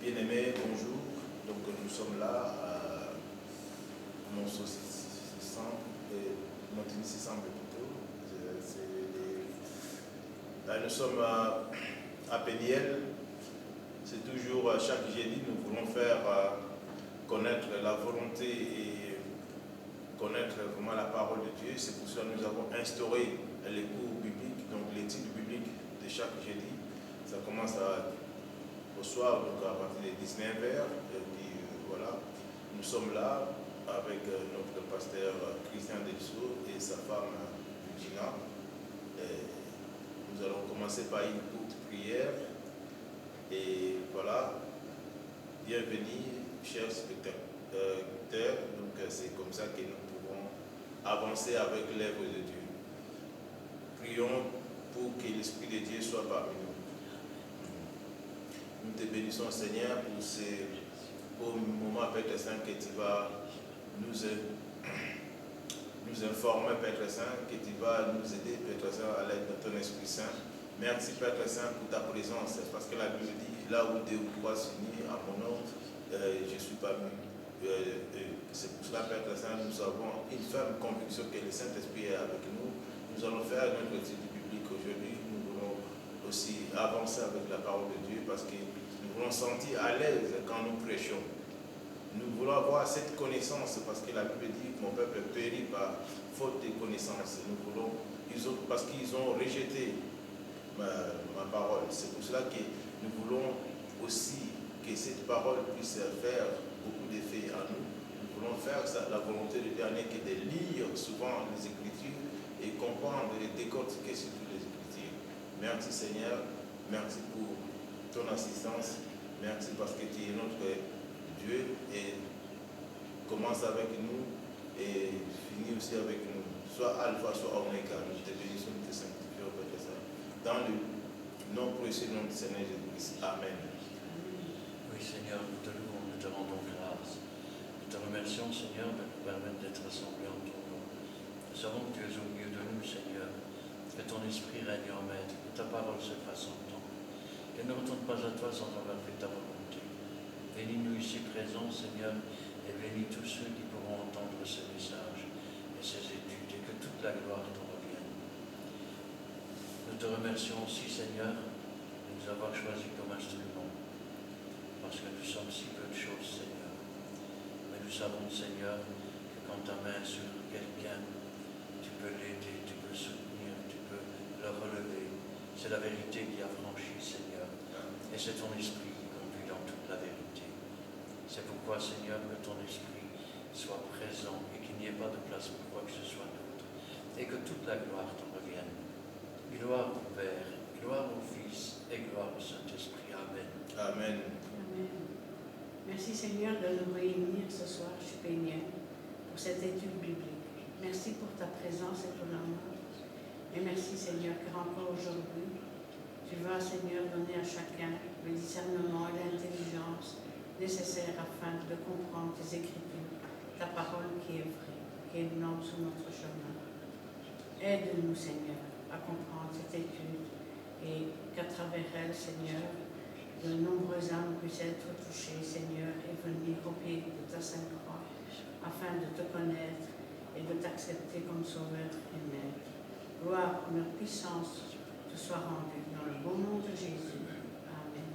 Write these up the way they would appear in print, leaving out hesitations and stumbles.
Bien-aimés, bonjour. Donc nous sommes là à Montigny-Sissambre plutôt. Là, nous sommes à Péniel. C'est toujours chaque jeudi, nous voulons faire connaître la volonté et connaître vraiment la parole de Dieu. C'est pour cela que nous avons instauré les cours bibliques, donc l'étude biblique de chaque jeudi. Ça commence au soir, donc à partir des 19h. Et puis voilà, nous sommes là avec notre pasteur Christian Delso et sa femme Gina. Nous allons commencer par une courte prière. Et voilà, bienvenue, chers spectateurs. Donc c'est comme ça que nous pouvons avancer avec l'œuvre de Dieu. Prions pour que l'Esprit de Dieu soit parmi nous. Nous te bénissons, Seigneur, pour ce beau moment, Père Saint, que tu vas nous informer, Père Saint, que tu vas nous aider, Père Saint, à l'aide de ton Esprit Saint. Merci, Père Saint, pour ta présence, parce que la Bible dit, là où deux ou trois s'unissent à mon nom, je suis parmi. C'est pour cela, Père Saint, nous avons une ferme conviction que le Saint-Esprit est avec nous. Nous allons faire notre étude biblique aujourd'hui. Nous voulons aussi avancer avec la parole de Dieu parce que nous voulons sentir à l'aise quand nous prêchons. Nous voulons avoir cette connaissance parce que la Bible dit que mon peuple périt par faute de connaissance. Nous voulons, parce qu'ils ont rejeté ma parole. C'est pour cela que nous voulons aussi que cette parole puisse faire beaucoup d'effet à nous. Nous voulons faire ça, la volonté de Dieu n'est que de lire souvent les Écritures et comprendre et décortiquer surtout les Écritures. Merci Seigneur, merci pour ton assistance, merci parce que tu es notre Dieu et commence avec nous et finit aussi avec nous. Soit Alpha, soit Omega. Nous te bénissons, nous te sanctifions, Père Saint. Dans le nom précieux nom du Seigneur Jésus-Christ. Amen. Oui Seigneur, nous te louons, nous te rendons grâce. Nous te remercions Seigneur de nous permettre d'être assemblés en ton nom. Nous savons que tu es au milieu de nous Seigneur, que ton esprit règne en maître, que ta parole se fasse entendre. Qu'elle ne retourne pas à toi sans avoir fait ta volonté. Bénis-nous ici présents Seigneur, et bénis tous ceux qui pourront entendre ce message et ces études, et que toute la gloire t'en revienne. Nous te remercions aussi Seigneur de nous avoir choisis comme instruments, parce que nous sommes si peu de choses, Seigneur. Mais nous savons, Seigneur, que quand ta main est sur quelqu'un, tu peux l'aider, tu peux le soutenir, tu peux le relever. C'est la vérité qui a franchi, Seigneur. Et c'est ton esprit qui conduit dans toute la vérité. C'est pourquoi, Seigneur, que ton esprit soit présent et qu'il n'y ait pas de place pour quoi que ce soit d'autre. Et que toute la gloire t'en revienne. Gloire au Père, gloire au Fils et gloire au Saint-Esprit. Amen. Amen. Amen. Merci Seigneur de nous réunir ce soir chez Péniel pour cette étude biblique. Merci pour ta présence et ton amour. Et merci Seigneur car encore aujourd'hui, tu vas Seigneur donner à chacun le discernement et l'intelligence nécessaires afin de comprendre tes Écritures, ta parole qui est vraie, qui est noble sur notre chemin. Aide-nous Seigneur à comprendre cette étude et qu'à travers elle Seigneur, de nombreuses âmes puissent être touchées, Seigneur, et venir au pied de ta Sainte Croix, afin de te connaître et de t'accepter comme Sauveur et Maître. Gloire, honneur, puissance te soit rendue dans le beau nom de Jésus. Amen.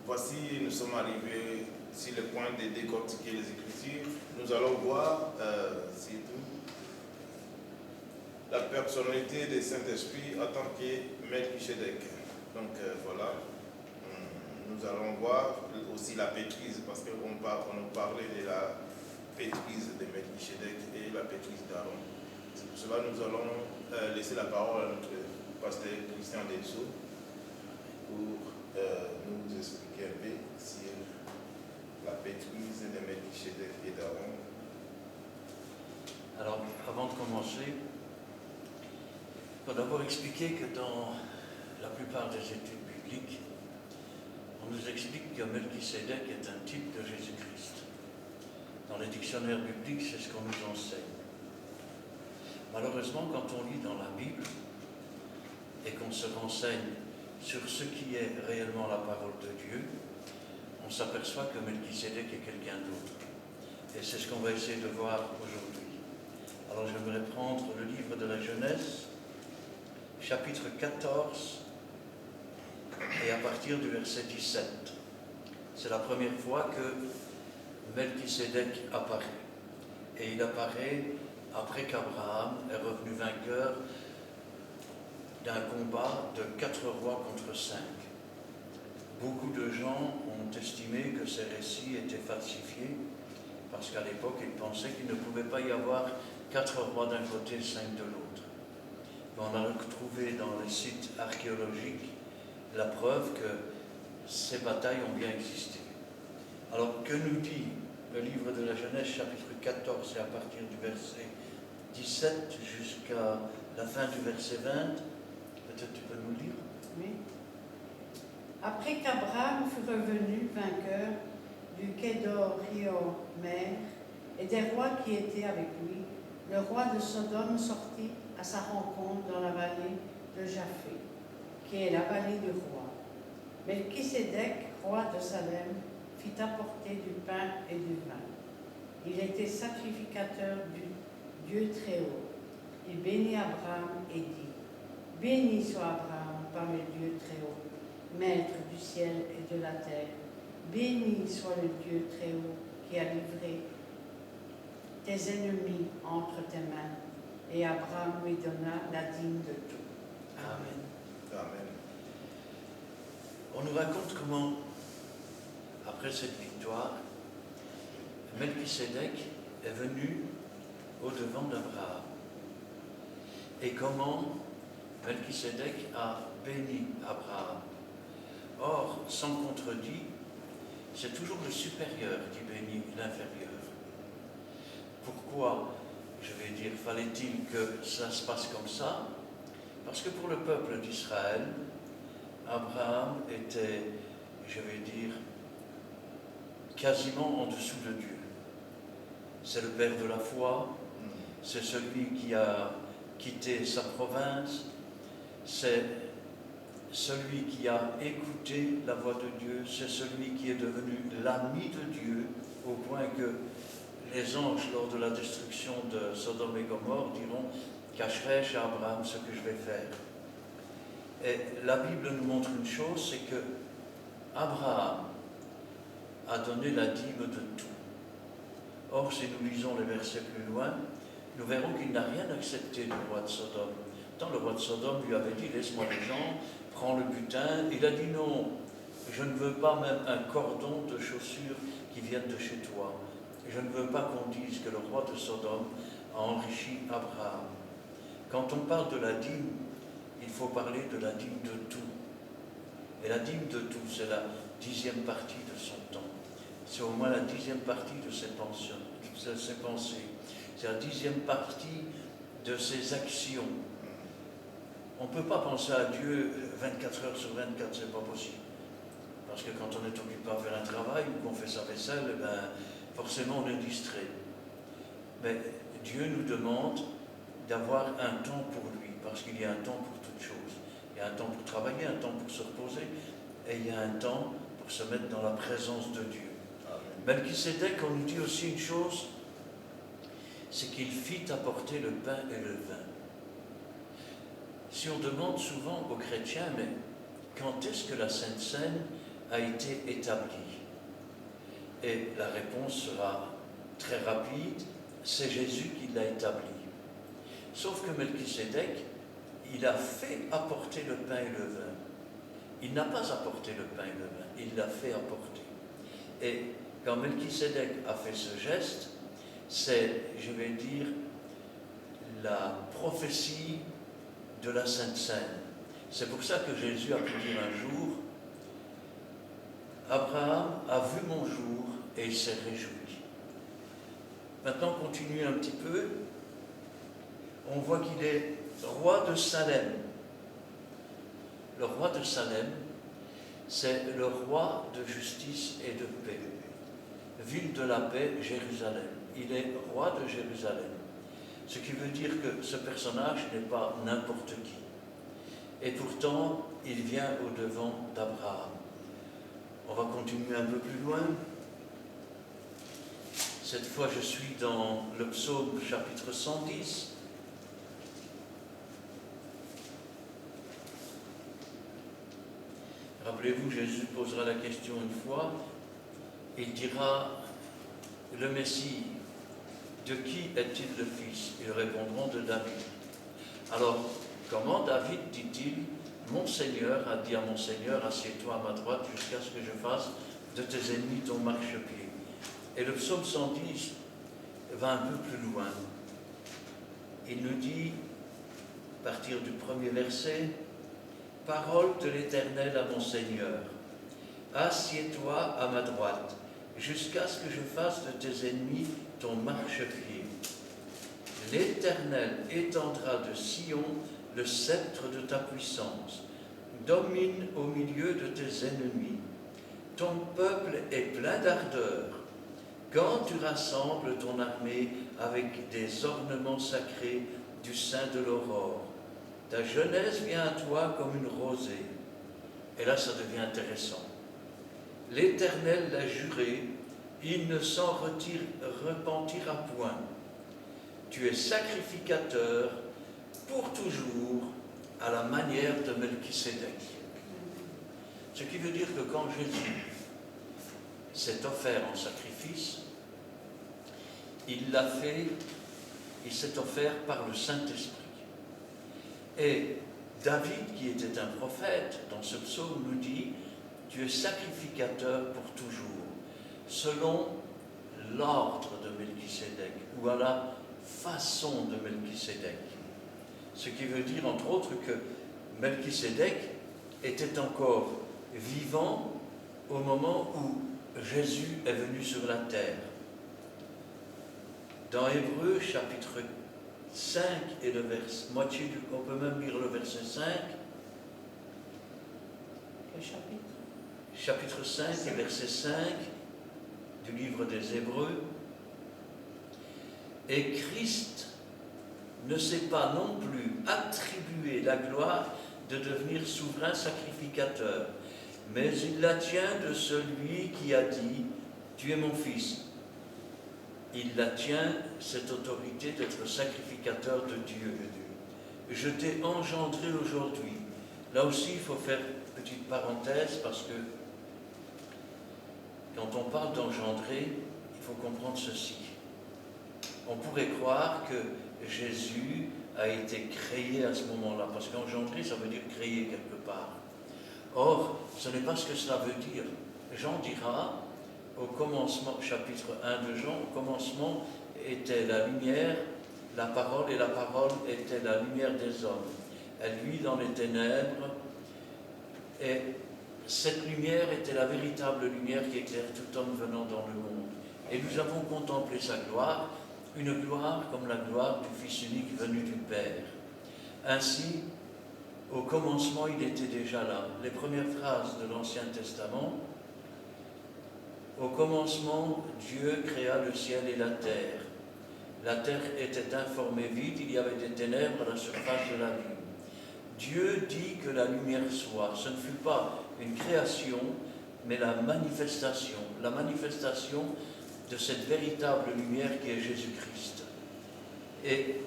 Voici, nous sommes arrivés sur le point de décortiquer les Écritures. Nous allons voir, c'est tout, la personnalité du Saint-Esprit en tant que Melchisedec. Donc voilà, nous allons voir aussi la pétrise, parce qu'on nous parlait de la pétrise de Melchisedec et la pétrise d'Aaron. C'est pour cela que nous allons laisser la parole à notre pasteur Christian Delso pour nous expliquer un peu sur la pétrise de Melchisedec et d'Aaron. Alors, avant de commencer, il faut d'abord expliquer que dans la plupart des études bibliques, on nous explique que Melchisedec est un type de Jésus-Christ. Dans les dictionnaires bibliques, c'est ce qu'on nous enseigne. Malheureusement, quand on lit dans la Bible et qu'on se renseigne sur ce qui est réellement la parole de Dieu, on s'aperçoit que Melchisédek est quelqu'un d'autre. Et c'est ce qu'on va essayer de voir aujourd'hui. Alors j'aimerais prendre le livre de la Genèse, chapitre 14, et à partir du verset 17. C'est la première fois que Melchisédek apparaît. Et il apparaît après qu'Abraham est revenu vainqueur d'un combat de 4 rois contre 5. Beaucoup de gens ont estimé que ces récits étaient falsifiés, parce qu'à l'époque, ils pensaient qu'il ne pouvait pas y avoir 4 rois d'un côté et 5 de l'autre. Mais on a retrouvé dans les sites archéologiques la preuve que ces batailles ont bien existé. Alors, que nous dit le livre de la Genèse, chapitre 14, et à partir du verset 17 jusqu'à la fin du verset 20? Peut-être tu peux nous le lire? Oui. Après qu'Abraham fut revenu vainqueur du Kédorlaomer et des rois qui étaient avec lui, le roi de Sodome sortit à sa rencontre dans la vallée de Japhé, qui est la vallée du roi. Melchisédek, roi de Salem, fit apporter du pain et du vin. Il était sacrificateur du Dieu très haut. Il bénit Abraham et dit: Béni soit Abraham par le Dieu très haut, maître du ciel et de la terre. Béni soit le Dieu très haut qui a livré tes ennemis entre tes mains. Et Abraham lui donna la dîme de tout. Amen. Amen. On nous raconte comment, après cette victoire, Melchisédek est venu au-devant d'Abraham. Et comment Melchisédek a béni Abraham. Or, sans contredit, c'est toujours le supérieur qui bénit l'inférieur. Pourquoi, je vais dire, fallait-il que ça se passe comme ça? Parce que pour le peuple d'Israël, Abraham était, je vais dire, quasiment en dessous de Dieu. C'est le père de la foi, c'est celui qui a quitté sa province, c'est celui qui a écouté la voix de Dieu, c'est celui qui est devenu l'ami de Dieu, au point que les anges, lors de la destruction de Sodome et Gomorrhe, diront: cacherai-je à Abraham ce que je vais faire? Et la Bible nous montre une chose, c'est que Abraham a donné la dîme de tout. Or, si nous lisons les versets plus loin, nous verrons qu'il n'a rien accepté du roi de Sodome. Tant le roi de Sodome lui avait dit: laisse-moi les gens, prends le butin. Il a dit: non, je ne veux pas même un cordon de chaussures qui viennent de chez toi. Je ne veux pas qu'on dise que le roi de Sodome a enrichi Abraham. Quand on parle de la dîme, il faut parler de la dîme de tout. Et la dîme de tout, c'est la 10e partie de son temps. C'est au moins la 10e partie de ses pensées. C'est la 10e partie de ses actions. On ne peut pas penser à Dieu 24 heures sur 24, c'est pas possible. Parce que quand on est occupé à faire un travail ou qu'on fait sa vaisselle, forcément on est distrait. Mais Dieu nous demande d'avoir un temps pour lui, parce qu'il y a un temps pour toutes choses. Il y a un temps pour travailler, un temps pour se reposer, et il y a un temps pour se mettre dans la présence de Dieu. Melchisédek, on nous dit aussi une chose, c'est qu'il fit apporter le pain et le vin. Si on demande souvent aux chrétiens, mais quand est-ce que la Sainte Seine a été établie? Et la réponse sera très rapide, c'est Jésus qui l'a établie. Sauf que Melchisédek, il a fait apporter le pain et le vin. Il n'a pas apporté le pain et le vin, il l'a fait apporter. Et quand Melchisédek a fait ce geste, c'est, je vais dire, la prophétie de la Sainte Seine. C'est pour ça que Jésus a pu dire un jour: Abraham a vu mon jour et il s'est réjoui. Maintenant, on continue un petit peu. On voit qu'il est roi de Salem. Le roi de Salem, c'est le roi de justice et de paix. Ville de la paix, Jérusalem. Il est roi de Jérusalem. Ce qui veut dire que ce personnage n'est pas n'importe qui. et pourtant il vient au-devant d'Abraham. On va continuer un peu plus loin. Cette fois, je suis dans le psaume chapitre 110. Rappelez-vous, Jésus posera la question une fois. Il dira, le Messie, de qui est-il le fils? Ils répondront, de David. Alors, comment David dit-il, mon Seigneur a dit à mon Seigneur, assieds-toi à ma droite jusqu'à ce que je fasse de tes ennemis ton marchepied. Et le psaume 110 va un peu plus loin. Il nous dit, à partir du premier verset, « Parole de l'Éternel à mon Seigneur, assieds-toi à ma droite, jusqu'à ce que je fasse de tes ennemis ton marchepied. L'Éternel étendra de Sion le sceptre de ta puissance, domine au milieu de tes ennemis. Ton peuple est plein d'ardeur. Quand tu rassembles ton armée avec des ornements sacrés du sein de l'aurore, ta jeunesse vient à toi comme une rosée. » Et là, ça devient intéressant. « L'Éternel l'a juré, il ne s'en repentira point. Tu es sacrificateur pour toujours à la manière de Melchisédek. » Ce qui veut dire que quand Jésus s'est offert en sacrifice, il s'est offert par le Saint-Esprit. Et David, qui était un prophète, dans ce psaume nous dit, tu es sacrificateur pour toujours, selon l'ordre de Melchisédek, ou à la façon de Melchisédek. Ce qui veut dire, entre autres, que Melchisédek était encore vivant au moment où Jésus est venu sur la terre. Dans Hébreux, chapitre 5 et le verset, on peut même lire le verset 5. Quel chapitre? Chapitre 5 et verset 5 du livre des Hébreux. Et Christ ne s'est pas non plus attribué la gloire de devenir souverain sacrificateur, mais il la tient de celui qui a dit « Tu es mon fils ». Il la tient, cette autorité d'être sacrificateur de Dieu. Je t'ai engendré aujourd'hui. Là aussi, il faut faire une petite parenthèse parce que quand on parle d'engendrer, il faut comprendre ceci. On pourrait croire que Jésus a été créé à ce moment-là, parce qu'engendrer, ça veut dire créer quelque part. Or, ce n'est pas ce que cela veut dire. Jean dira, au commencement, chapitre 1 de Jean, au commencement était la lumière, la parole, et la parole était la lumière des hommes. Elle luit dans les ténèbres, et cette lumière était la véritable lumière qui éclaire tout homme venant dans le monde. Et nous avons contemplé sa gloire, une gloire comme la gloire du Fils unique venu du Père. Ainsi, au commencement, il était déjà là. Les premières phrases de l'Ancien Testament, au commencement, Dieu créa le ciel et la terre. La terre était informée vide, il y avait des ténèbres à la surface de la lune. Dieu dit que la lumière soit. Ce ne fut pas une création, mais la manifestation de cette véritable lumière qui est Jésus-Christ. Et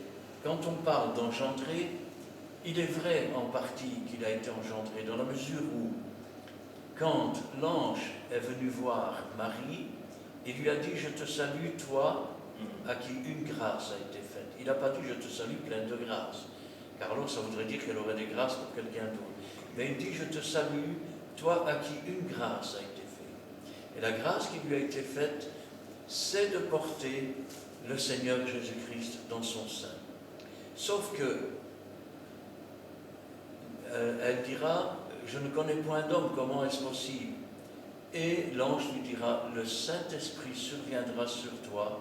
quand on parle d'engendrer, il est vrai en partie qu'il a été engendré, dans la mesure où, quand l'ange est venu voir Marie, il lui a dit « Je te salue, toi, à qui une grâce a été faite ». Il n'a pas dit « Je te salue, pleine de grâce », car alors ça voudrait dire qu'elle aurait des grâces pour quelqu'un d'autre. Mais il dit « Je te salue, toi, à qui une grâce a été faite ». Et la grâce qui lui a été faite, c'est de porter le Seigneur Jésus-Christ dans son sein. Sauf que, elle dira, je ne connais point d'homme, comment est-ce possible? Et l'ange lui dira, le Saint-Esprit surviendra sur toi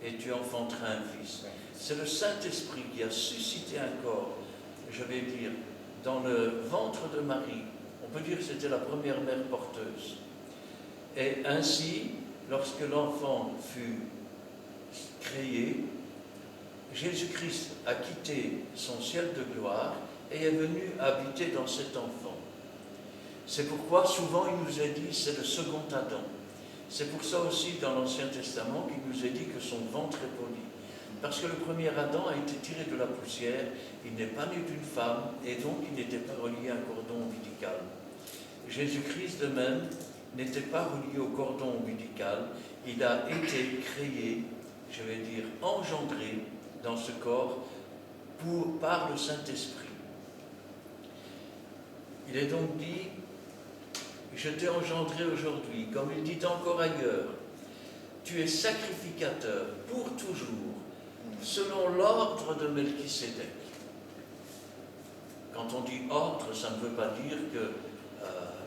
et tu enfanteras un fils. C'est le Saint-Esprit qui a suscité un corps, je vais dire, dans le ventre de Marie. On peut dire que c'était la première mère porteuse. Et ainsi, lorsque l'enfant fut créé, Jésus-Christ a quitté son ciel de gloire et est venu habiter dans cet enfant. C'est pourquoi souvent il nous est dit c'est le second Adam. C'est pour ça aussi dans l'Ancien Testament qu'il nous est dit que son ventre est poli. Parce que le premier Adam a été tiré de la poussière, il n'est pas né d'une femme et donc il n'était pas relié à un cordon ombilical. Jésus-Christ de même n'était pas relié au cordon ombilical, il a été créé, je vais dire engendré dans ce corps par le Saint-Esprit. Il est donc dit, je t'ai engendré aujourd'hui, comme il dit encore ailleurs, tu es sacrificateur pour toujours, selon l'ordre de Melchisédek. Quand on dit ordre, ça ne veut pas dire que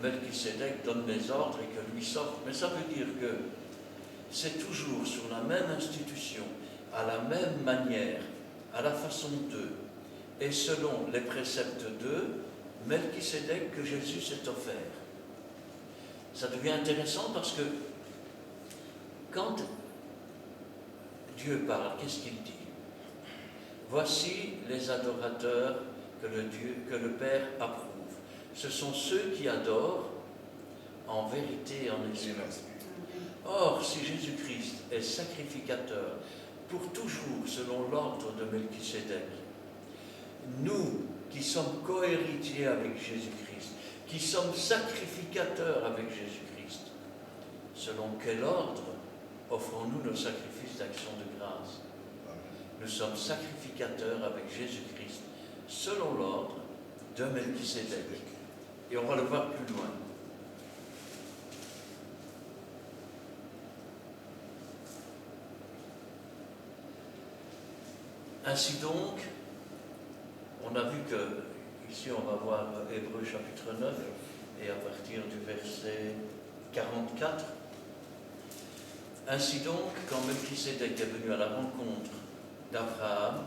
Melchisédek donne les ordres et que lui sorte, mais ça veut dire que c'est toujours sur la même institution, à la même manière, à la façon d'eux, et selon les préceptes d'eux, Melchisédek que Jésus s'est offert. Ça devient intéressant parce que quand Dieu parle, qu'est-ce qu'il dit? Voici les adorateurs que le Père approuve. Ce sont ceux qui adorent en vérité et en esprit. Or, si Jésus-Christ est sacrificateur pour toujours selon l'ordre de Melchisédek, nous qui sommes cohéritiers avec Jésus-Christ, qui sommes sacrificateurs avec Jésus-Christ, selon quel ordre offrons-nous nos sacrifices d'action de grâce? Nous sommes sacrificateurs avec Jésus-Christ, selon l'ordre de Melchisédek. Et on va le voir plus loin. Ainsi donc, on a vu que, ici on va voir Hébreux chapitre 9, et à partir du verset 44. Ainsi donc, quand Melchisédek est venu à la rencontre d'Abraham,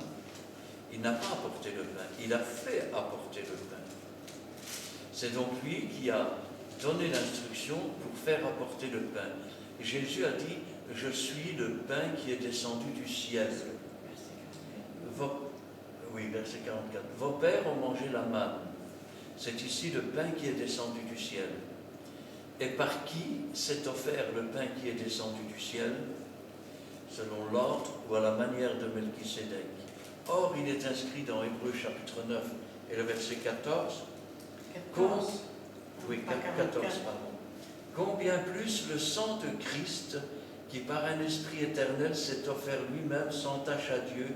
il n'a pas apporté le pain, il a fait apporter le pain. C'est donc lui qui a donné l'instruction pour faire apporter le pain. Jésus a dit, je suis le pain qui est descendu du ciel. Oui, verset 44. Vos pères ont mangé la manne. C'est ici le pain qui est descendu du ciel. Et par qui s'est offert le pain qui est descendu du ciel? Selon l'ordre ou à la manière de Melchisédek. Or, il est inscrit dans Hébreux chapitre 9 et le verset 14. 14. Oui, 14, pardon. Combien plus le sang de Christ, qui par un esprit éternel s'est offert lui-même sans tache à Dieu,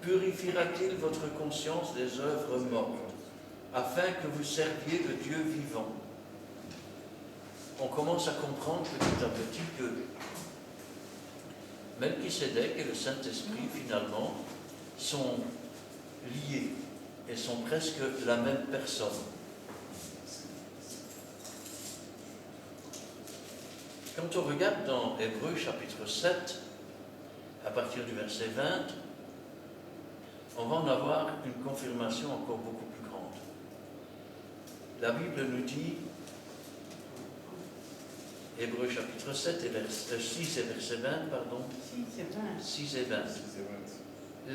purifiera-t-il votre conscience des œuvres mortes, afin que vous serviez le Dieu vivant? On commence à comprendre petit à petit que Melchisédek et le Saint-Esprit, finalement, sont liés et sont presque la même personne. Quand on regarde dans Hébreux chapitre 7, à partir du verset 20, on va en avoir une confirmation encore beaucoup plus grande. La Bible nous dit, Hébreux chapitre 7, et verset 6 et verset 20, pardon. 6 et 20.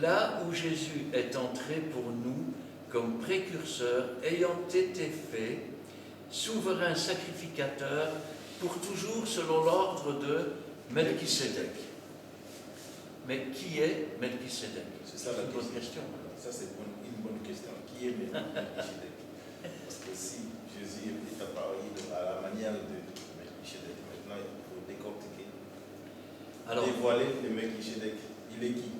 Là où Jésus est entré pour nous comme précurseur, ayant été fait souverain sacrificateur pour toujours selon l'ordre de Melchisédek. Mais qui est Melchisédek? C'est ça la bonne question. Ça, c'est une bonne question. Qui est Melchisédek? Parce que si Jésus est apparu à la manière de Melchisédek, maintenant il faut décortiquer. Alors, dévoiler le Melchisédek. Il est qui?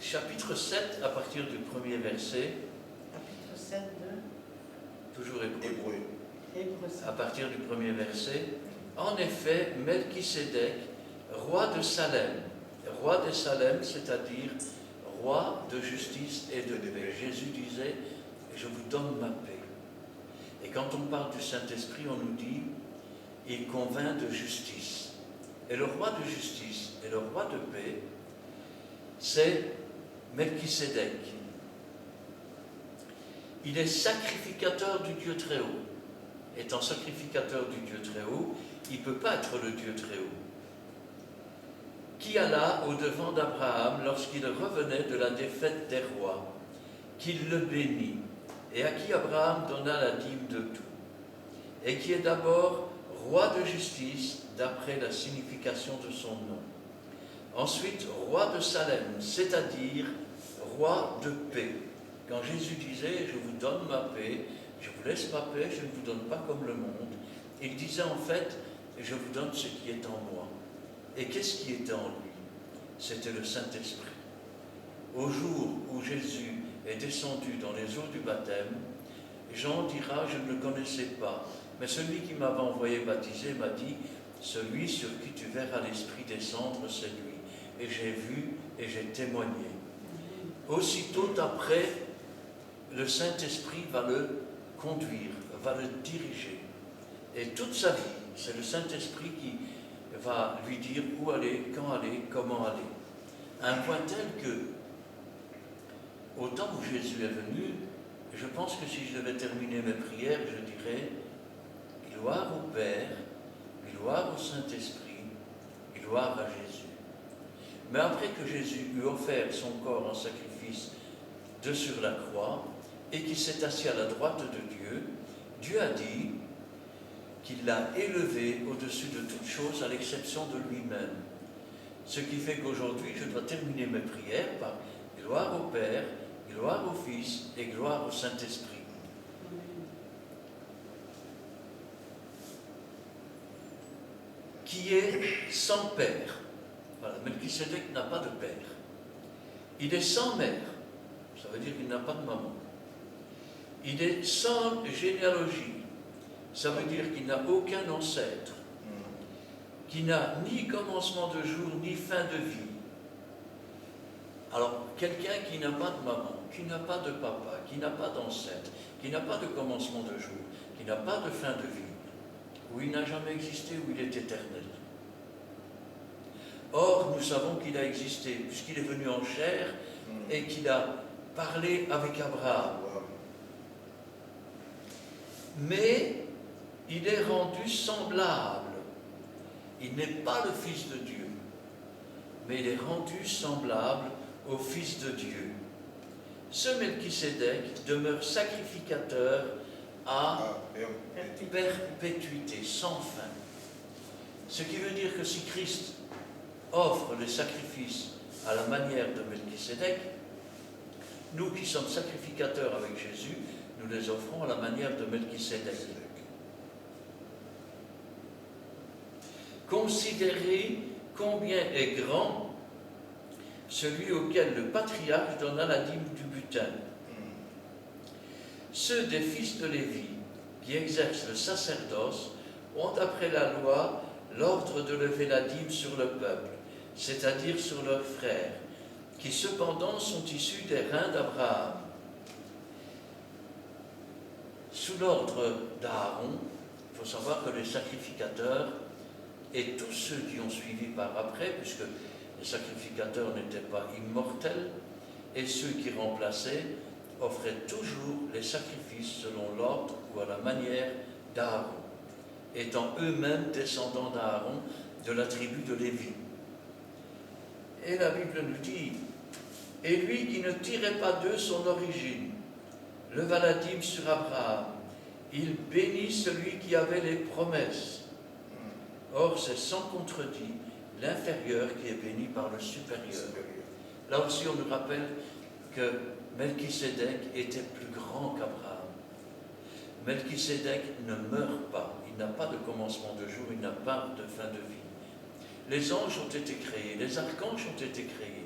Chapitre 7, à partir du premier verset. Chapitre 7 de Toujours Hébreux. Hébreux 7. À partir du premier verset. En effet, Melchisédek, roi de Salem. Roi de Salem, c'est-à-dire roi de justice et de paix. Jésus disait, je vous donne ma paix. Et quand on parle du Saint-Esprit, on nous dit, il convainc de justice. Et le roi de justice et le roi de paix, c'est Melchisédek. Il est sacrificateur du Dieu très haut. Étant sacrificateur du Dieu très haut, il ne peut pas être le Dieu très haut. Qui alla au-devant d'Abraham lorsqu'il revenait de la défaite des rois, qu'il le bénit, et à qui Abraham donna la dîme de tout, et qui est d'abord roi de justice d'après la signification de son nom. Ensuite, roi de Salem, c'est-à-dire roi de paix. Quand Jésus disait « Je vous donne ma paix, je vous laisse ma paix, je ne vous donne pas comme le monde », il disait en fait « Je vous donne ce qui est en moi ». Et qu'est-ce qui était en lui? C'était le Saint-Esprit. Au jour où Jésus est descendu dans les eaux du baptême, Jean dira « Je ne le connaissais pas ». Mais celui qui m'avait envoyé baptiser m'a dit « Celui sur qui tu verras l'Esprit descendre, c'est lui. » Et j'ai vu et j'ai témoigné. Aussitôt après, le Saint-Esprit va le conduire, va le diriger. Et toute sa vie, c'est le Saint-Esprit qui va lui dire où aller, quand aller, comment aller. À un point tel que, au temps où Jésus est venu, je pense que si je devais terminer mes prières, je dirais gloire au Père, gloire au Saint-Esprit, gloire à Jésus. Mais après que Jésus eut offert son corps en sacrifice de sur la croix et qu'il s'est assis à la droite de Dieu, Dieu a dit qu'il l'a élevé au-dessus de toute chose à l'exception de lui-même. Ce qui fait qu'aujourd'hui, je dois terminer mes prières par gloire au Père, gloire au Fils et gloire au Saint-Esprit. Qui est sans père. Voilà, Melchisédek n'a pas de père. Il est sans mère, ça veut dire qu'il n'a pas de maman. Il est sans généalogie, ça veut dire qu'il n'a aucun ancêtre, qui n'a ni commencement de jour, ni fin de vie. Alors, quelqu'un qui n'a pas de maman, qui n'a pas de papa, qui n'a pas d'ancêtre, qui n'a pas de commencement de jour, qui n'a pas de fin de vie, où il n'a jamais existé, où il est éternel. Or, nous savons qu'il a existé, puisqu'il est venu en chair et qu'il a parlé avec Abraham. Mais il est rendu semblable. Il n'est pas le Fils de Dieu, mais il est rendu semblable au Fils de Dieu. Ce Melchisédek demeure sacrificateur à perpétuité, sans fin. Ce qui veut dire que si Christ offre les sacrifices à la manière de Melchisédek, nous qui sommes sacrificateurs avec Jésus, nous les offrons à la manière de Melchisédek. Considérez combien est grand celui auquel le patriarche donna la dîme du butin. Ceux des fils de Lévi qui exercent le sacerdoce ont, d'après la loi, l'ordre de lever la dîme sur le peuple, c'est-à-dire sur leurs frères, qui cependant sont issus des reins d'Abraham. Sous l'ordre d'Aaron, il faut savoir que les sacrificateurs et tous ceux qui ont suivi par après, puisque les sacrificateurs n'étaient pas immortels, et ceux qui remplaçaient offraient toujours les sacrifices selon l'ordre ou à la manière d'Aaron, étant eux-mêmes descendants d'Aaron de la tribu de Lévi. Et la Bible nous dit, « Et lui qui ne tirait pas d'eux son origine, leva la dîme sur Abraham, il bénit celui qui avait les promesses. » Or, c'est sans contredit l'inférieur qui est béni par le supérieur. Là aussi, on nous rappelle que Melchisédek était plus grand qu'Abraham. Melchisédek ne meurt pas, il n'a pas de commencement de jour, il n'a pas de fin de vie. Les anges ont été créés, les archanges ont été créés,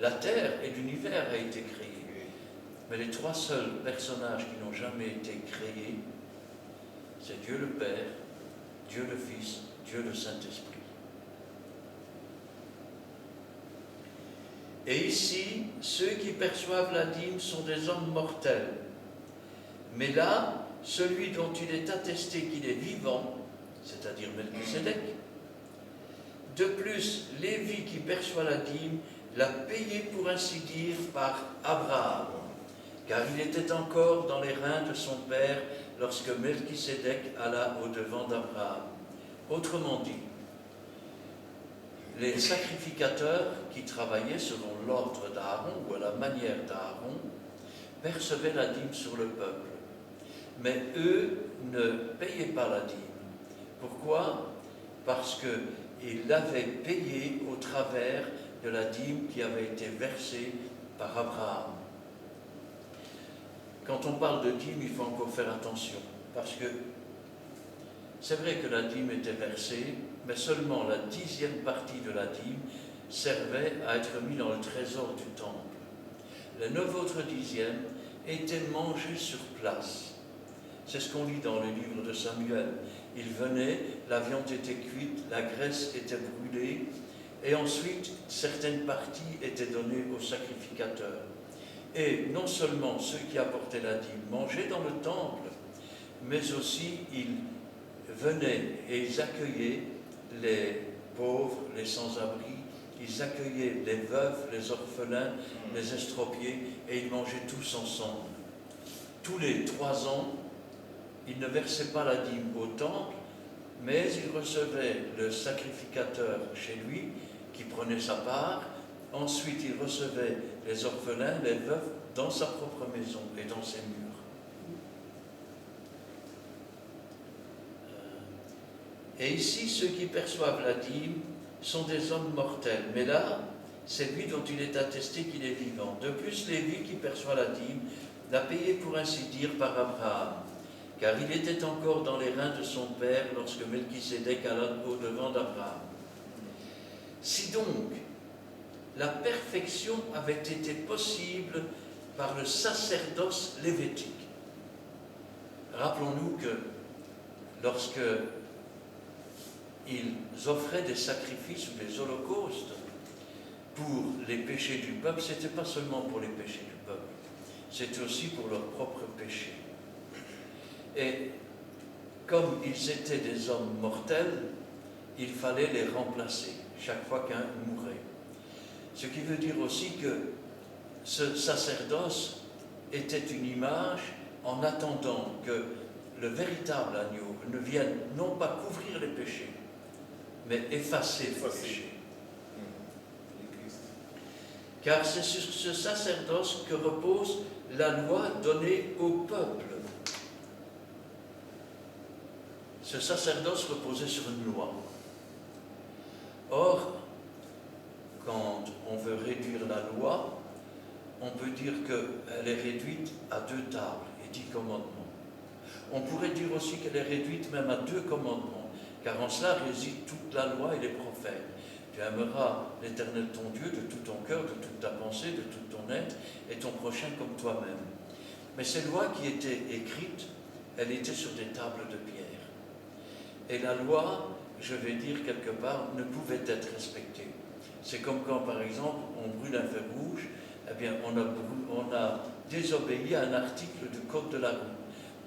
la terre et l'univers a été créé. Mais les trois seuls personnages qui n'ont jamais été créés, c'est Dieu le Père, Dieu le Fils, Dieu le Saint-Esprit. Et ici, ceux qui perçoivent la dîme sont des hommes mortels. Mais là, celui dont il est attesté qu'il est vivant, c'est-à-dire Melchisédek. De plus, Lévi qui perçoit la dîme l'a payé pour ainsi dire par Abraham, car il était encore dans les reins de son père lorsque Melchisédek alla au-devant d'Abraham. Autrement dit, les sacrificateurs qui travaillaient selon l'ordre d'Aaron ou à la manière d'Aaron percevaient la dîme sur le peuple. Mais eux ne payaient pas la dîme. Pourquoi? Parce qu'ils l'avaient payée au travers de la dîme qui avait été versée par Abraham. Quand on parle de dîme, il faut encore faire attention, parce que c'est vrai que la dîme était versée, mais seulement la 10e partie de la dîme servait à être mis dans le trésor du temple. Les 9 autres dixièmes étaient mangés sur place. C'est ce qu'on lit dans le livre de Samuel. Ils venaient, la viande était cuite, la graisse était brûlée, et ensuite certaines parties étaient données aux sacrificateurs. Et non seulement ceux qui apportaient la dîme mangeaient dans le temple, mais aussi ils venaient et ils accueillaient les pauvres, les sans-abri, ils accueillaient les veufs, les orphelins, les estropiés, et ils mangeaient tous ensemble. Tous les 3 ans, ils ne versaient pas la dîme au temple, mais ils recevaient le sacrificateur chez lui, qui prenait sa part. Ensuite, il recevait les orphelins, les veufs, dans sa propre maison et dans ses murs. Et ici, ceux qui perçoivent la dîme sont des hommes mortels. Mais là, c'est lui dont il est attesté qu'il est vivant. De plus, Lévi, qui perçoit la dîme, l'a payé pour ainsi dire par Abraham, car il était encore dans les reins de son père lorsque Melchisédek alla au-devant d'Abraham. Si donc la perfection avait été possible par le sacerdoce lévitique, rappelons-nous que lorsque ils offraient des sacrifices ou des holocaustes pour les péchés du peuple, ce n'était pas seulement pour les péchés du peuple, c'était aussi pour leurs propres péchés. Et comme ils étaient des hommes mortels, il fallait les remplacer chaque fois qu'un mourait. Ce qui veut dire aussi que ce sacerdoce était une image en attendant que le véritable agneau ne vienne non pas couvrir les péchés, mais effacer les péchés. Car c'est sur ce sacerdoce que repose la loi donnée au peuple. Ce sacerdoce reposait sur une loi. Or, quand on veut réduire la loi, on peut dire qu'elle est réduite à 2 tables et 10 commandements. On pourrait dire aussi qu'elle est réduite même à 2 commandements, car en cela réside toute la loi et les prophètes. Tu aimeras l'Éternel ton Dieu de tout ton cœur, de toute ta pensée, de tout ton être, et ton prochain comme toi-même. Mais ces lois qui étaient écrites, elles étaient sur des tables de pierre. Et la loi, je vais dire quelque part, ne pouvait être respectée. C'est comme quand, par exemple, on brûle un feu rouge, eh bien, on a désobéi à un article du Code de la route.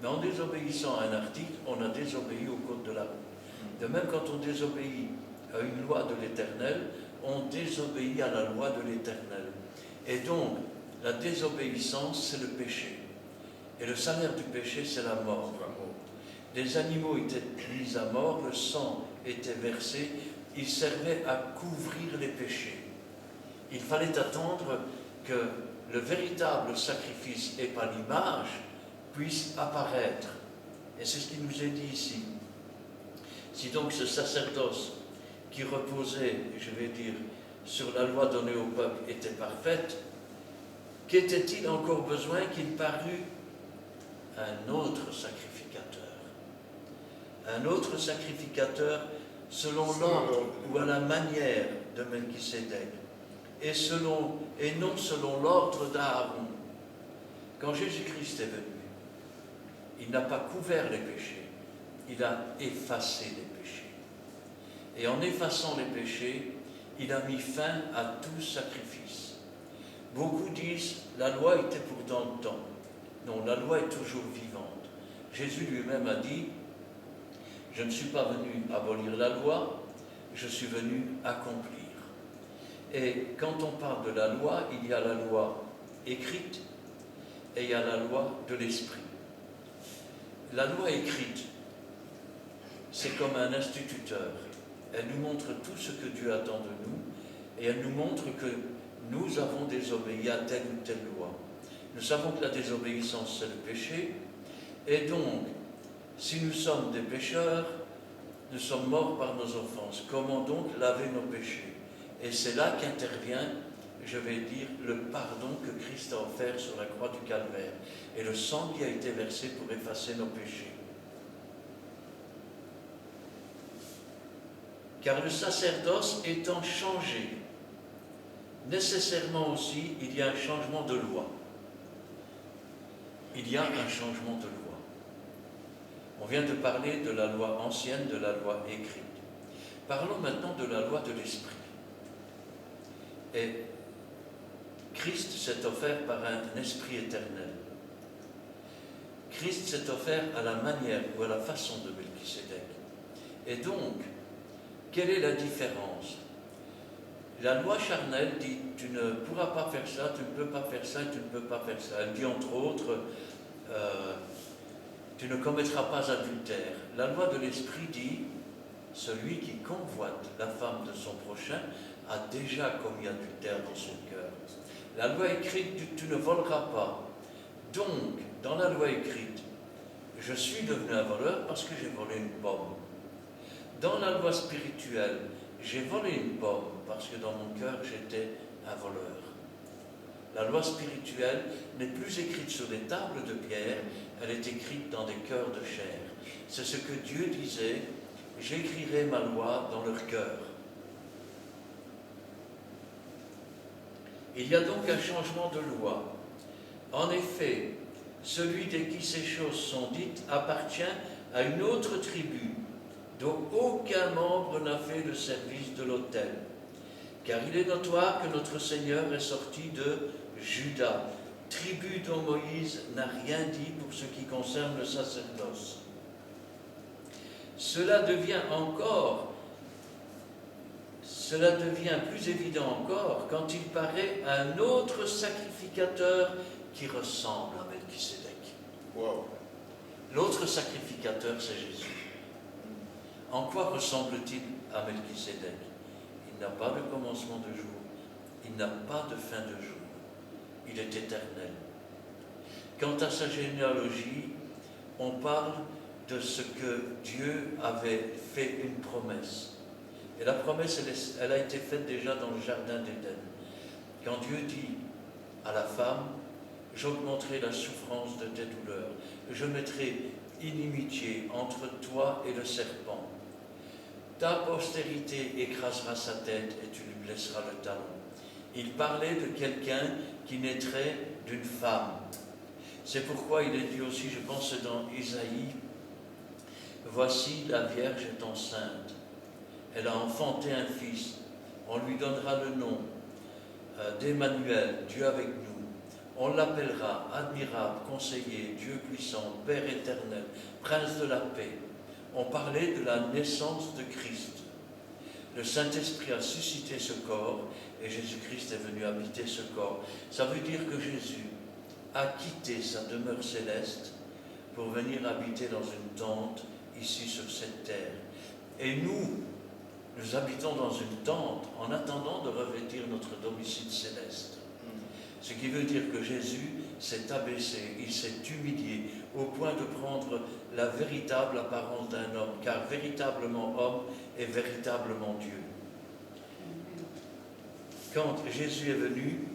Mais en désobéissant à un article, on a désobéi au Code de la route. De même, quand on désobéit à une loi de l'Éternel, on désobéit à la loi de l'Éternel. Et donc, la désobéissance, c'est le péché. Et le salaire du péché, c'est la mort. Les animaux étaient mis à mort, le sang était versé, il servait à couvrir les péchés. Il fallait attendre que le véritable sacrifice et pas l'image puisse apparaître. Et c'est ce qui nous est dit ici. Si donc ce sacerdoce qui reposait, je vais dire, sur la loi donnée au peuple était parfaite, qu'était-il encore besoin qu'il parût un autre sacrificateur? Un autre sacrificateur selon l'ordre ou à la manière de Melchisédek, et non selon l'ordre d'Aaron. Quand Jésus-Christ est venu, il n'a pas couvert les péchés, il a effacé les péchés. Et en effaçant les péchés, il a mis fin à tout sacrifice. Beaucoup disent, la loi était pour dans le temps. Non, la loi est toujours vivante. Jésus lui-même a dit, je ne suis pas venu abolir la loi, je suis venu accomplir. Et quand on parle de la loi, il y a la loi écrite et il y a la loi de l'esprit. La loi écrite, c'est comme un instituteur. Elle nous montre tout ce que Dieu attend de nous et elle nous montre que nous avons désobéi à telle ou telle loi. Nous savons que la désobéissance, c'est le péché. Et donc, si nous sommes des pécheurs, nous sommes morts par nos offenses. Comment donc laver nos péchés? Et c'est là qu'intervient, je vais dire, le pardon que Christ a offert sur la croix du Calvaire. Et le sang qui a été versé pour effacer nos péchés. Car le sacerdoce étant changé, nécessairement aussi, il y a un changement de loi. Il y a un changement de loi. On vient de parler de la loi ancienne, de la loi écrite. Parlons maintenant de la loi de l'Esprit. Et Christ s'est offert par un esprit éternel. Christ s'est offert à la manière ou à la façon de Melchisédek. Et donc, quelle est la différence? La loi charnelle dit « tu ne pourras pas faire ça, tu ne peux pas faire ça, tu ne peux pas faire ça ». Elle dit entre autres « tu ne commettras pas adultère ». La loi de l'Esprit dit « celui qui convoite la femme de son prochain a déjà commis adultère dans son cœur ». La loi écrite dit « tu ne voleras pas ». Donc, dans la loi écrite, je suis devenu un voleur parce que j'ai volé une pomme. Dans la loi spirituelle, j'ai volé une pomme parce que dans mon cœur, j'étais un voleur. La loi spirituelle n'est plus écrite sur des tables de pierre, elle est écrite dans des cœurs de chair. C'est ce que Dieu disait, j'écrirai ma loi dans leur cœur. Il y a donc un changement de loi. En effet, celui de qui ces choses sont dites appartient à une autre tribu, dont aucun membre n'a fait le service de l'autel. Car il est notoire que notre Seigneur est sorti de Juda, tribu dont Moïse n'a rien dit pour ce qui concerne le sacerdoce. Cela devient plus évident encore quand il paraît un autre sacrificateur qui ressemble à Melchisédek. Wow. L'autre sacrificateur, c'est Jésus. En quoi ressemble-t-il à Melchisédek? Il n'a pas de commencement de jour, il n'a pas de fin de jour, il est éternel. Quant à sa généalogie, on parle de ce que Dieu avait fait une promesse. Et la promesse, elle a été faite déjà dans le jardin d'Éden. Quand Dieu dit à la femme, j'augmenterai la souffrance de tes douleurs, je mettrai inimitié entre toi et le serpent. Ta postérité écrasera sa tête et tu lui blesseras le talon. Il parlait de quelqu'un qui naîtrait d'une femme. C'est pourquoi il est dit aussi, je pense dans Isaïe, voici la Vierge est enceinte. Elle a enfanté un fils. On lui donnera le nom d'Emmanuel, Dieu avec nous. On l'appellera admirable, conseiller, Dieu puissant, Père éternel, Prince de la paix. On parlait de la naissance de Christ. Le Saint-Esprit a suscité ce corps et Jésus-Christ est venu habiter ce corps. Ça veut dire que Jésus a quitté sa demeure céleste pour venir habiter dans une tente ici sur cette terre. Et nous habitons dans une tente en attendant de revêtir notre domicile céleste. Ce qui veut dire que Jésus s'est abaissé, il s'est humilié au point de prendre la véritable apparence d'un homme, car véritablement homme est véritablement Dieu. Quand Jésus est venu,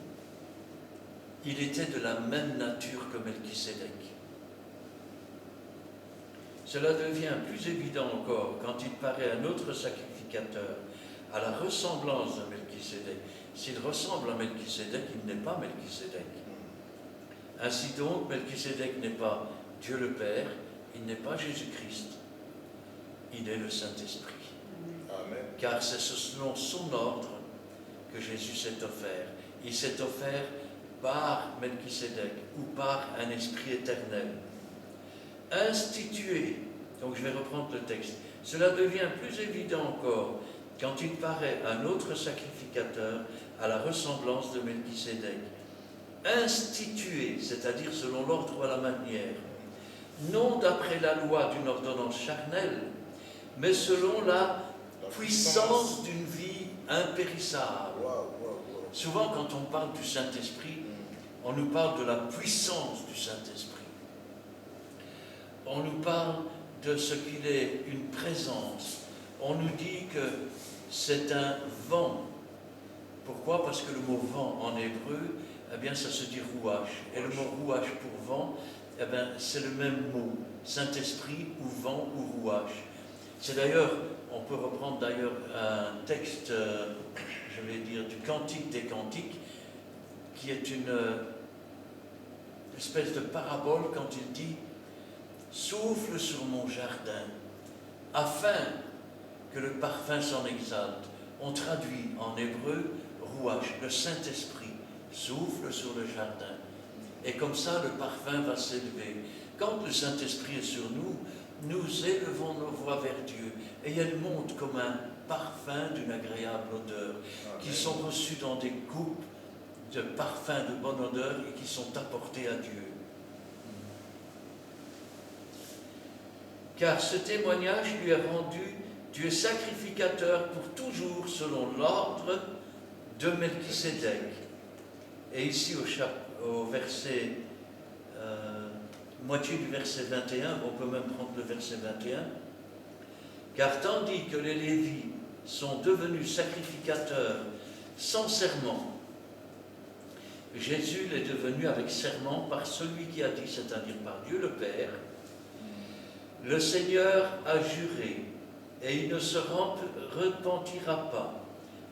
il était de la même nature que Melchisédek. Cela devient plus évident encore quand il paraît un autre sacrificateur à la ressemblance de Melchisédek. S'il ressemble à Melchisédek, il n'est pas Melchisédek. Ainsi donc, Melchisédek n'est pas Dieu le Père, il n'est pas Jésus-Christ, il est le Saint-Esprit. Amen. Car c'est selon son ordre que Jésus s'est offert. Il s'est offert par Melchisédek ou par un esprit éternel. Institué, donc je vais reprendre le texte, cela devient plus évident encore quand il paraît un autre sacrificateur à la ressemblance de Melchisédek. Institué, c'est-à-dire selon l'ordre ou à la manière, non d'après la loi d'une ordonnance charnelle, mais selon la puissance d'une vie impérissable. Wow. Souvent, quand on parle du Saint-Esprit, on nous parle de la puissance du Saint-Esprit. On nous parle de ce qu'il est, une présence. On nous dit que c'est un vent. Pourquoi? Parce que le mot vent en hébreu, eh bien, ça se dit rouach. Et le mot rouach pour vent, eh bien, c'est le même mot. Saint-Esprit ou vent ou rouach. C'est d'ailleurs, on peut reprendre d'ailleurs un texte, je vais dire, du Cantique des Cantiques, qui est une espèce de parabole quand il dit « Souffle sur mon jardin, afin que le parfum s'en exalte ». On traduit en hébreu « rouach », le Saint-Esprit souffle sur le jardin. Et comme ça, le parfum va s'élever. Quand le Saint-Esprit est sur nous, nous élevons nos voix vers Dieu. Et elles montent comme un parfum d'une agréable odeur, qui sont reçues dans des coupes de parfums de bonne odeur et qui sont apportés à Dieu. Car ce témoignage lui est rendu, tu es sacrificateur pour toujours selon l'ordre de Melchisédek. Et ici au verset, moitié du verset 21, on peut même prendre le verset 21, car tandis que les Lévites sont devenus sacrificateurs sans serment, Jésus l'est devenu avec serment par celui qui a dit, c'est-à-dire par Dieu le Père, le Seigneur a juré, et il ne se repentira pas.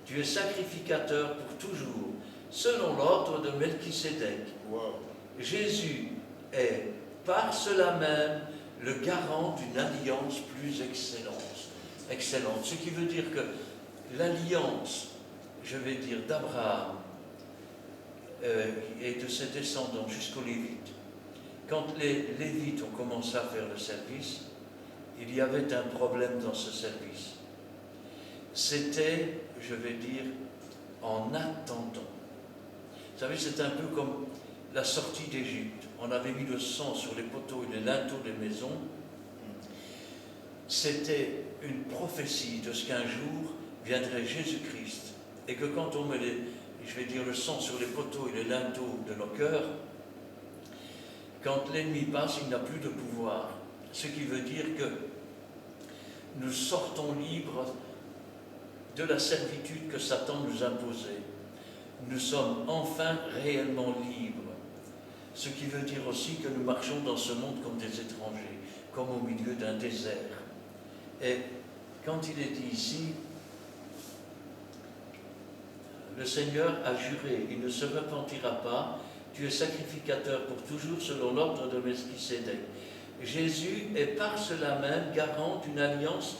Tu es sacrificateur pour toujours, selon l'ordre de Melchisédek. Wow. Jésus est, par cela même, le garant d'une alliance plus excellente. Ce qui veut dire que l'alliance, je vais dire, d'Abraham et de ses descendants jusqu'aux Lévites, quand les Lévites ont commencé à faire le service, il y avait un problème dans ce service. C'était, je vais dire, en attendant. Vous savez, c'est un peu comme la sortie d'Égypte. On avait mis le sang sur les poteaux et les linteaux des maisons. C'était une prophétie de ce qu'un jour viendrait Jésus-Christ. Et que quand on met le sang sur les poteaux et les linteaux de nos cœurs, quand l'ennemi passe, il n'a plus de pouvoir. Ce qui veut dire que nous sortons libres de la servitude que Satan nous imposait. Nous sommes enfin réellement libres. Ce qui veut dire aussi que nous marchons dans ce monde comme des étrangers, comme au milieu d'un désert. Et quand il est dit ici, le Seigneur a juré, il ne se repentira pas, tu es sacrificateur pour toujours selon l'ordre de Melchisédek. Jésus est par cela même garant d'une alliance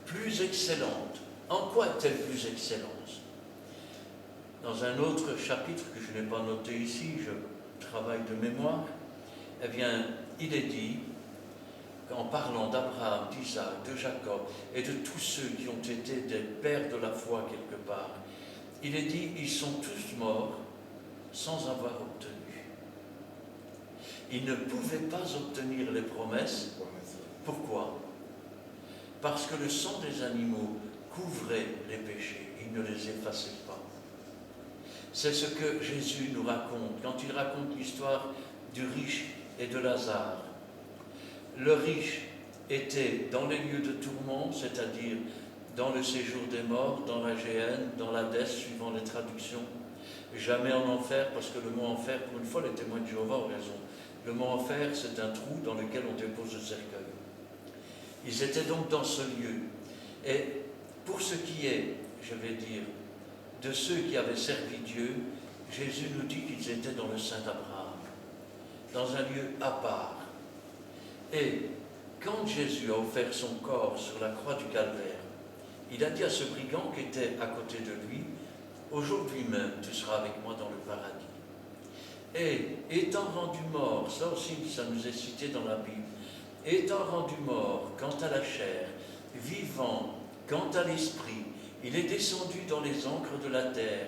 plus excellente. En quoi est-elle plus excellente? Dans un autre chapitre que je n'ai pas noté ici, je travaille de mémoire, eh bien, il est dit, en parlant d'Abraham, d'Isaac, de Jacob et de tous ceux qui ont été des pères de la foi quelque part, il est dit, ils sont tous morts sans avoir obtenu. Ils ne pouvaient pas obtenir les promesses. Pourquoi? Parce que le sang des animaux couvrait les péchés, il ne les effaçait pas. C'est ce que Jésus nous raconte quand il raconte l'histoire du riche et de Lazare. Le riche était dans les lieux de tourment, c'est-à-dire dans le séjour des morts, dans la géhenne, dans l'Hadès, suivant les traductions. Jamais en enfer, parce que le mot enfer, pour une fois, les témoins de Jéhovah ont raison. Le mot enfer, c'est un trou dans lequel on dépose le cercueil. Ils étaient donc dans ce lieu. Et pour ce qui est, je vais dire, de ceux qui avaient servi Dieu, Jésus nous dit qu'ils étaient dans le sein d'Abraham, dans un lieu à part. Et quand Jésus a offert son corps sur la croix du Calvaire, il a dit à ce brigand qui était à côté de lui, « Aujourd'hui même, tu seras avec moi dans le paradis. » Et étant rendu mort, ça aussi, ça nous est cité dans la Bible, étant rendu mort quant à la chair, vivant quant à l'esprit, il est descendu dans les encres de la terre.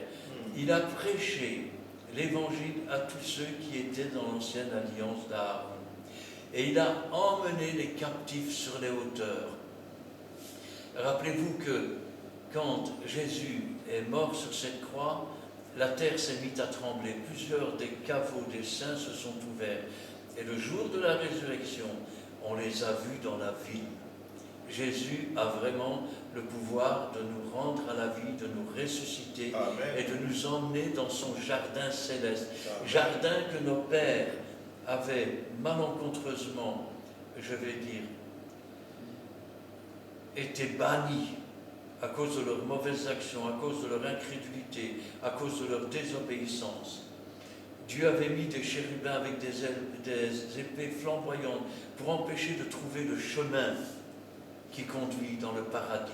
Il a prêché l'évangile à tous ceux qui étaient dans l'ancienne alliance d'Aaron. Et il a emmené les captifs sur les hauteurs. Rappelez-vous que quand Jésus est mort sur cette croix, la terre s'est mise à trembler, plusieurs des caveaux des saints se sont ouverts, et le jour de la résurrection, on les a vus dans la vie. Jésus a vraiment le pouvoir de nous rendre à la vie, de nous ressusciter. Amen. Et de nous emmener dans son jardin céleste. Amen. Jardin que nos pères avaient malencontreusement, je vais dire, été bannis à cause de leurs mauvaises actions, à cause de leur incrédulité, à cause de leur désobéissance. Dieu avait mis des chérubins avec des épées flamboyantes pour empêcher de trouver le chemin qui conduit dans le paradis.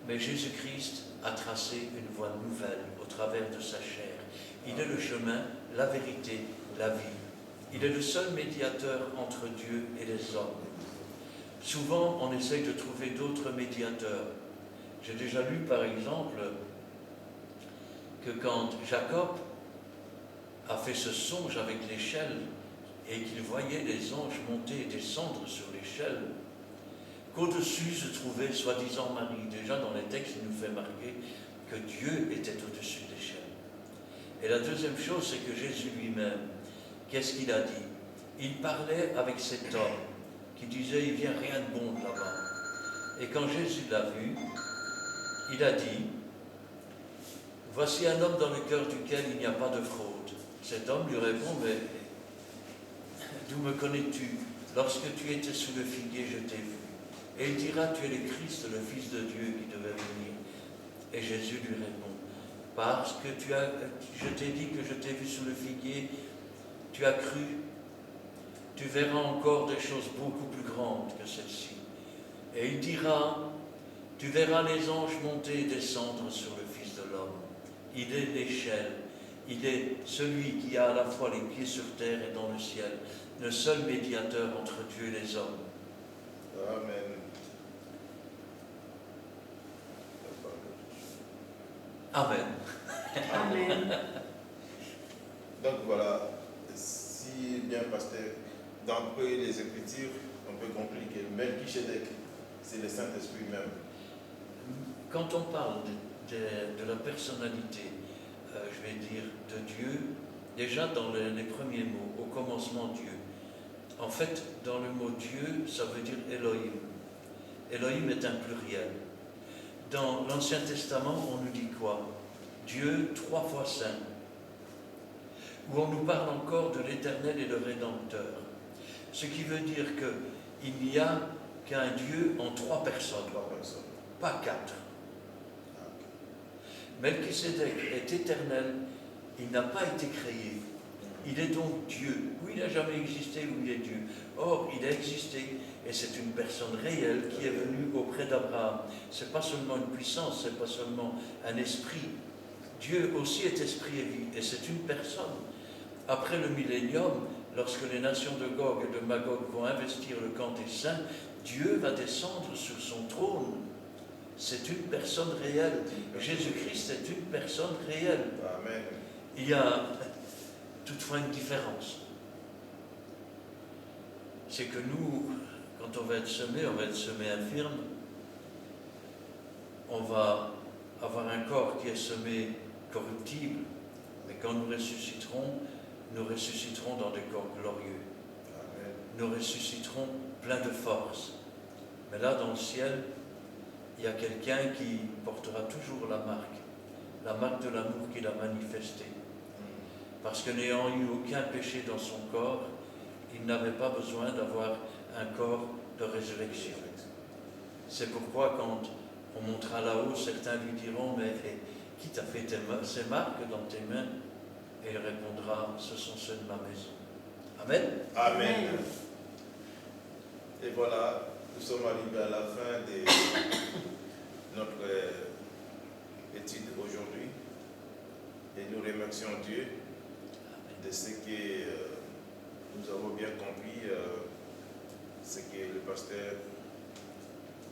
Mais Jésus-Christ a tracé une voie nouvelle au travers de sa chair. Il est le chemin, la vérité, la vie. Il est le seul médiateur entre Dieu et les hommes. Souvent, on essaye de trouver d'autres médiateurs. J'ai déjà lu, par exemple, que quand Jacob a fait ce songe avec l'échelle et qu'il voyait les anges monter et descendre sur l'échelle, qu'au-dessus se trouvait soi-disant Marie. Déjà dans les textes, il nous fait marquer que Dieu était au-dessus de l'échelle. Et la deuxième chose, c'est que Jésus lui-même, qu'est-ce qu'il a dit? Il parlait avec cet homme qui disait, il vient rien de bon là-bas. Et quand Jésus l'a vu, il a dit, voici un homme dans le cœur duquel il n'y a pas de fraude. Cet homme lui répond, mais d'où me connais-tu? Lorsque tu étais sous le figuier, je t'ai vu. Et il dira, tu es le Christ, le Fils de Dieu qui devait venir. Et Jésus lui répond, parce que je t'ai dit que je t'ai vu sous le figuier, tu as cru, tu verras encore des choses beaucoup plus grandes que celles-ci. Et il dira, tu verras les anges monter et descendre sur le Fils de l'homme. Il est l'échelle, il est celui qui a à la fois les pieds sur terre et dans le ciel, le seul médiateur entre Dieu et les hommes. Amen. Amen. Amen. Donc voilà, si bien pasteur, d'emprunter les Écritures, on peut conclure que Melchisedec, c'est le Saint-Esprit même. Quand on parle de la personnalité, je vais dire, de Dieu, déjà dans les premiers mots, au commencement Dieu. En fait, dans le mot Dieu, ça veut dire Elohim. Elohim est un pluriel. Dans l'Ancien Testament, on nous dit quoi? Dieu 3 fois saint. Où on nous parle encore de l'Éternel et le Rédempteur. Ce qui veut dire qu'il n'y a qu'un Dieu en 3 personnes. 3 personnes. Pas 4. Melchisedec est éternel, il n'a pas été créé. Il est donc Dieu. Où il n'a jamais existé, où il est Dieu. Or, il a existé, et c'est une personne réelle qui est venue auprès d'Abraham. Ce n'est pas seulement une puissance, ce n'est pas seulement un esprit. Dieu aussi est esprit et vie, et c'est une personne. Après le millénium, lorsque les nations de Gog et de Magog vont investir le camp des saints, Dieu va descendre sur son trône. C'est une personne réelle. Jésus-Christ est une personne réelle. Amen. Il y a toutefois une différence. C'est que nous, quand on va être semé infirme. On va avoir un corps qui est semé corruptible, mais quand nous ressusciterons dans des corps glorieux. Amen. Nous ressusciterons pleins de force. Mais là, dans le ciel, il y a quelqu'un qui portera toujours la marque de l'amour qu'il a manifesté. Parce que n'ayant eu aucun péché dans son corps, il n'avait pas besoin d'avoir un corps de résurrection. C'est pourquoi quand on montera là-haut, certains lui diront, mais qui t'a fait ces marques dans tes mains? Et il répondra, ce sont ceux de ma maison. Amen. Amen. Et voilà, nous sommes arrivés à la fin de notre étude aujourd'hui. Et nous remercions Dieu de ce que nous avons bien compris, ce que le pasteur,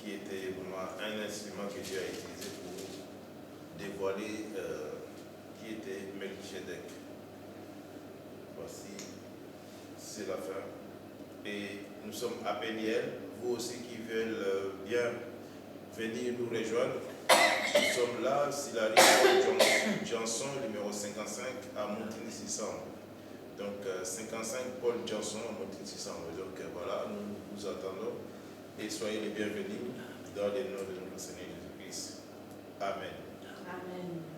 qui était vraiment un instrument que Dieu a utilisé pour dévoiler qui était Melchisedec. Voici, c'est la fin. Et nous sommes à Péniel. Vous aussi qui veulent bien venir nous rejoindre, Nous sommes là, s'il arrive, Paul Johnson, numéro 55, à Montigny-600. Donc 55 Paul Johnson à Montigny-600. Donc voilà, nous vous attendons et soyez les bienvenus dans le nom de notre Seigneur Jésus-Christ. Amen. Amen.